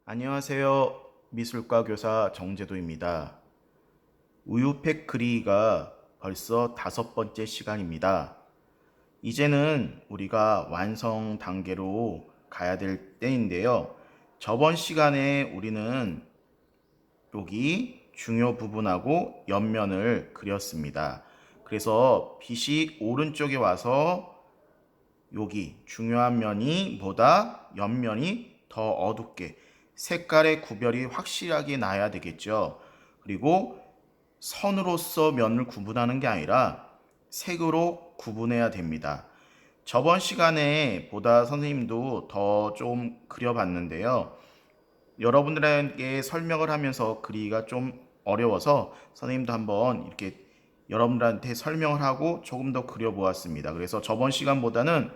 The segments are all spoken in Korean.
안녕하세요. 미술과 교사 정재도입니다. 우유팩 그리기가 벌써 5번째 시간입니다. 이제는 우리가 완성 단계로 가야 될 때인데요. 저번 시간에 우리는 여기 중요 부분하고 옆면을 그렸습니다. 그래서 빛이 오른쪽에 와서 여기 중요한 면이 보다 옆면이 더 어둡게 색깔의 구별이 확실하게 나야 되겠죠. 그리고 선으로서 면을 구분하는 게 아니라 색으로 구분해야 됩니다. 저번 시간에 보다 선생님도 더 좀 그려봤는데요. 여러분들에게 설명을 하면서 그리기가 좀 어려워서 선생님도 한번 이렇게 여러분들한테 설명을 하고 조금 더 그려보았습니다. 그래서 저번 시간보다는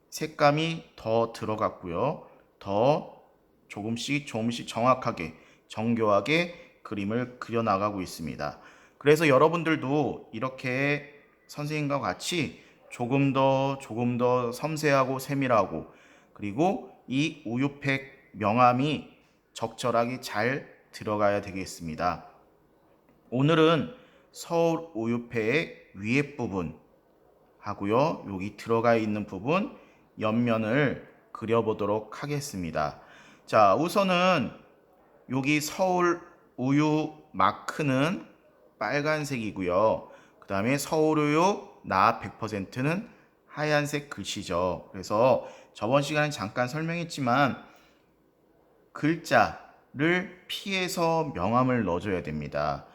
색감이 더 들어갔고요. 더 조금씩 정확하게 정교하게 그림을 그려나가고 있습니다. 그래서 여러분들도 이렇게 선생님과 같이 조금 더 섬세하고 세밀하고 그리고 이 우유팩 명암이 적절하게 잘 들어가야 되겠습니다. 오늘은 서울 우유팩의 위에 부분 하고요. 여기 들어가 있는 부분 옆면을 그려보도록 하겠습니다. 자, 우선은 여기 서울 우유 마크는 빨간색이고요. 그 다음에 서울 우유 나 100%는 하얀색 글씨죠. 그래서 저번 시간에 잠깐 설명했지만 글자를 피해서 명암을 넣어줘야 됩니다.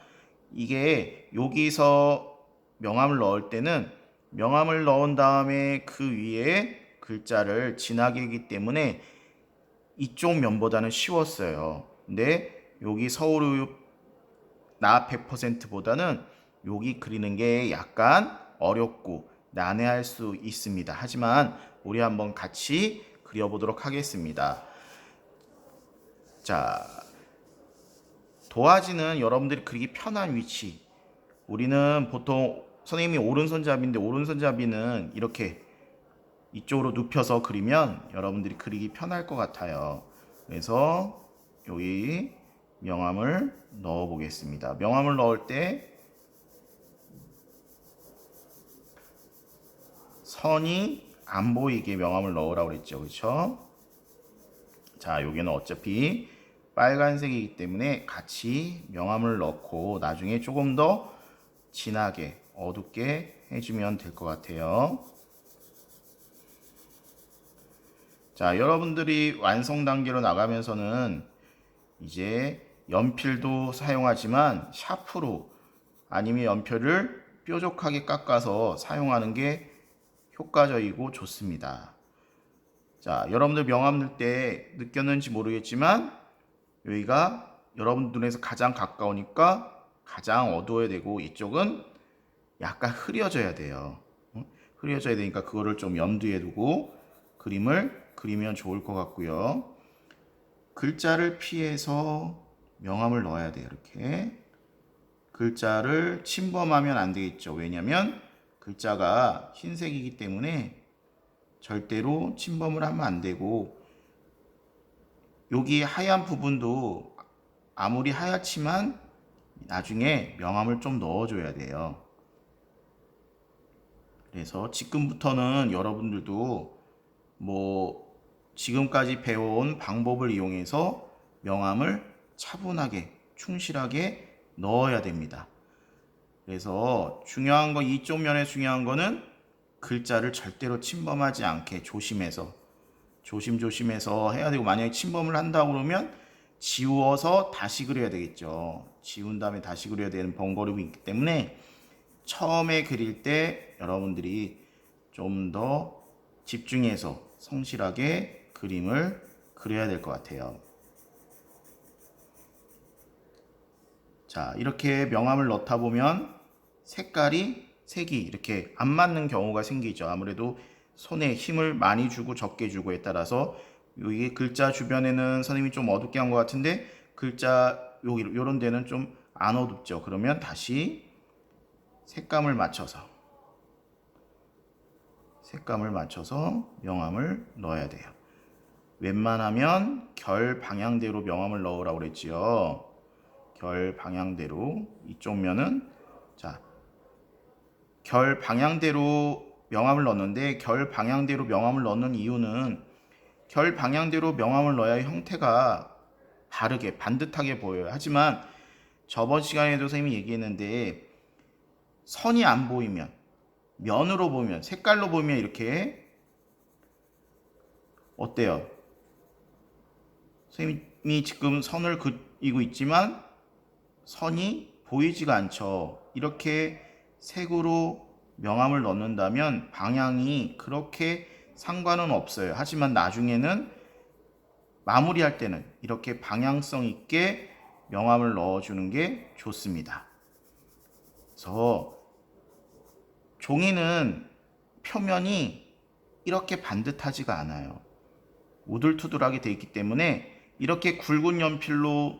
이게 여기서 명암을 넣을 때는 명암을 넣은 다음에 그 위에 글자를 진하게 하기 때문에 이쪽 면보다는 쉬웠어요. 근데 여기 서울우유 나 100%보다는 여기 그리는 게 약간 어렵고 난해할 수 있습니다. 하지만 우리 한번 같이 그려보도록 하겠습니다. 자, 도화지는 여러분들이 그리기 편한 위치. 우리는 보통 선생님이 오른손잡이인데 오른손잡이는 이렇게 이쪽으로 눕혀서 그리면 여러분들이 그리기 편할 것 같아요. 그래서 여기 명암을 넣어 보겠습니다. 명암을 넣을 때 선이 안 보이게 명암을 넣으라고 그랬죠. 그렇죠? 자, 여기는 어차피 빨간색이기 때문에 같이 명암을 넣고 나중에 조금 더 진하게 어둡게 해주면 될 것 같아요. 자, 여러분들이 완성 단계로 나가면서는 이제 연필도 사용하지만 샤프로 아니면 연필을 뾰족하게 깎아서 사용하는 게 효과적이고 좋습니다. 자, 여러분들 명암 넣을 때 느꼈는지 모르겠지만 여기가 여러분 눈에서 가장 가까우니까 가장 어두워야 되고 이쪽은 약간 흐려져야 돼요. 흐려져야 되니까 그거를 좀 염두에 두고 그림을 그리면 좋을 것 같고요. 글자를 피해서 명암을 넣어야 돼요. 이렇게 글자를 침범하면 안 되겠죠. 왜냐면 글자가 흰색이기 때문에 절대로 침범을 하면 안 되고 여기 하얀 부분도 아무리 하얗지만 나중에 명암을 좀 넣어줘야 돼요. 그래서 지금부터는 여러분들도 뭐 지금까지 배워온 방법을 이용해서 명암을 차분하게 충실하게 넣어야 됩니다. 그래서 중요한 거 이쪽 면에 중요한 거는 글자를 절대로 침범하지 않게 조심해서 해야 되고 만약에 침범을 한다고 그러면 지워서 다시 그려야 되겠죠. 지운 다음에 다시 그려야 되는 번거로움이 있기 때문에 처음에 그릴 때 여러분들이 좀 더 집중해서 성실하게 그림을 그려야 될 것 같아요. 자, 이렇게 명암을 넣다 보면 색이 이렇게 안 맞는 경우가 생기죠. 아무래도 손에 힘을 많이 주고 적게 주고에 따라서 여기 글자 주변에는 선생님이 좀 어둡게 한 것 같은데 글자 여기 요런 데는 좀 안 어둡죠. 그러면 다시 색감을 맞춰서 명암을 넣어야 돼요. 웬만하면 결 방향대로 명암을 넣으라고 그랬지요. 결 방향대로 이쪽 면은 자, 결 방향대로 명암을 넣는데 결 방향대로 명암을 넣는 이유는 결 방향대로 명암을 넣어야 형태가 바르게 반듯하게 보여요. 하지만 저번 시간에도 선생님이 얘기했는데 선이 안 보이면 면으로 보면 색깔로 보면 이렇게 어때요? 선생님이 지금 선을 그리고 있지만 선이 보이지가 않죠. 이렇게 색으로 명암을 넣는다면 방향이 그렇게 상관은 없어요. 하지만 나중에는 마무리할 때는 이렇게 방향성 있게 명암을 넣어주는 게 좋습니다. 그래서 종이는 표면이 이렇게 반듯하지가 않아요. 우둘투둘하게 되어 있기 때문에 이렇게 굵은 연필로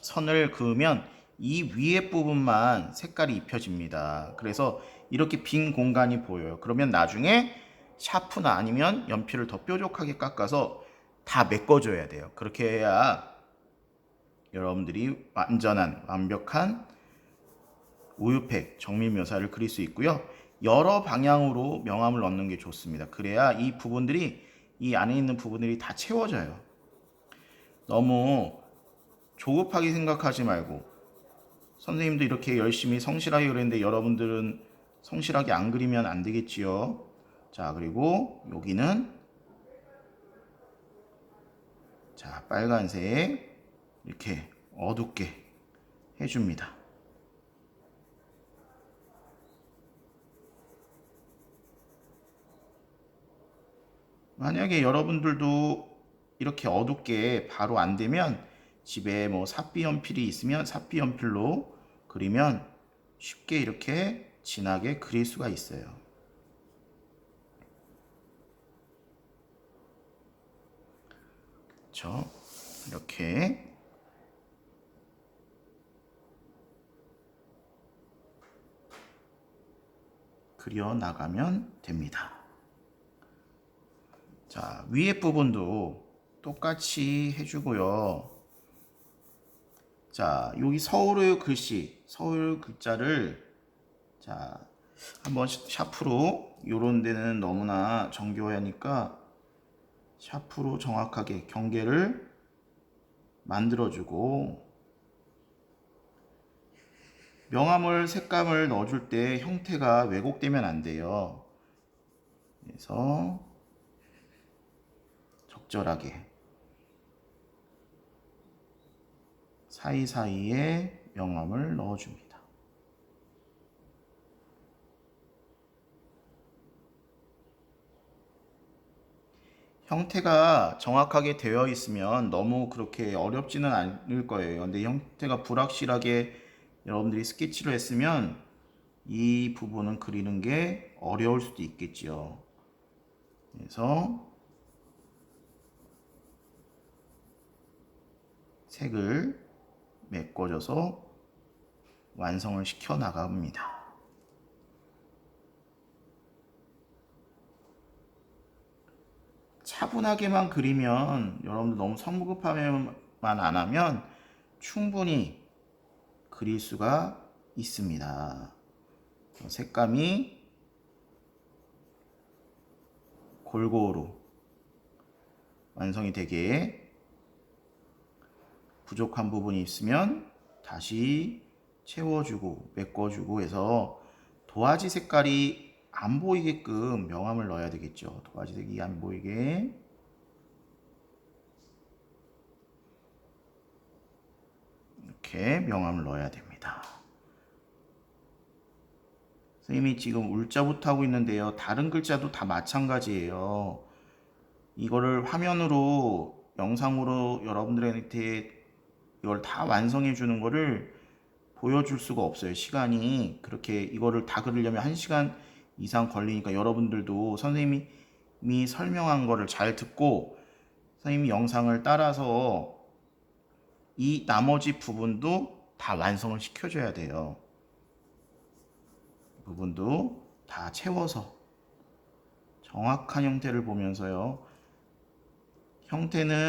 선을 그으면 이 위에 부분만 색깔이 입혀집니다. 그래서 이렇게 빈 공간이 보여요. 그러면 나중에 샤프나 아니면 연필을 더 뾰족하게 깎아서 다 메꿔줘야 돼요. 그렇게 해야 여러분들이 완벽한 우유팩 정밀 묘사를 그릴 수 있고요. 여러 방향으로 명암을 넣는 게 좋습니다. 그래야 이 안에 있는 부분들이 다 채워져요. 너무 조급하게 생각하지 말고 선생님도 이렇게 열심히 성실하게 그렸는데 여러분들은 성실하게 안 그리면 안 되겠지요. 자, 그리고 여기는 자, 빨간색 이렇게 어둡게 해줍니다. 만약에 여러분들도 이렇게 어둡게 바로 안 되면 집에 뭐 삽비 연필이 있으면 삽비 연필로 그리면 쉽게 이렇게 진하게 그릴 수가 있어요. 그렇죠? 이렇게 그려 나가면 됩니다. 자, 위에 부분도 똑같이 해주고요. 자, 여기 서울의 글씨, 서울 글자를 자, 한번 샤프로 요런 데는 너무나 정교하니까 샤프로 정확하게 경계를 만들어주고 명암을 색감을 넣어줄 때 형태가 왜곡되면 안 돼요. 그래서 적절하게 사이사이에 명암을 넣어줍니다. 형태가 정확하게 되어 있으면 너무 그렇게 어렵지는 않을 거예요. 근데 형태가 불확실하게 여러분들이 스케치를 했으면 이 부분은 그리는 게 어려울 수도 있겠지요. 그래서 색을 메꿔줘서 완성을 시켜 나갑니다. 차분하게만 그리면 여러분들 너무 성급하게만 안 하면 충분히 그릴 수가 있습니다. 색감이 골고루 완성이 되게 부족한 부분이 있으면 다시 채워주고 메꿔주고 해서 도화지 색깔이 안 보이게끔 명암을 넣어야 되겠죠. 도화지 색이 안 보이게 이렇게 명암을 넣어야 됩니다. 선생님이 지금 울자부터 하고 있는데요. 다른 글자도 다 마찬가지예요. 이거를 화면으로 영상으로 여러분들한테 이걸 다 완성해 주는 거를 보여줄 수가 없어요. 시간이 그렇게 이거를 다 그리려면 1시간 이상 걸리니까 여러분들도 선생님이 설명한 거를 잘 듣고 선생님이 영상을 따라서 이 나머지 부분도 다 완성을 시켜줘야 돼요. 부분도 다 채워서 정확한 형태를 보면서요. 형태는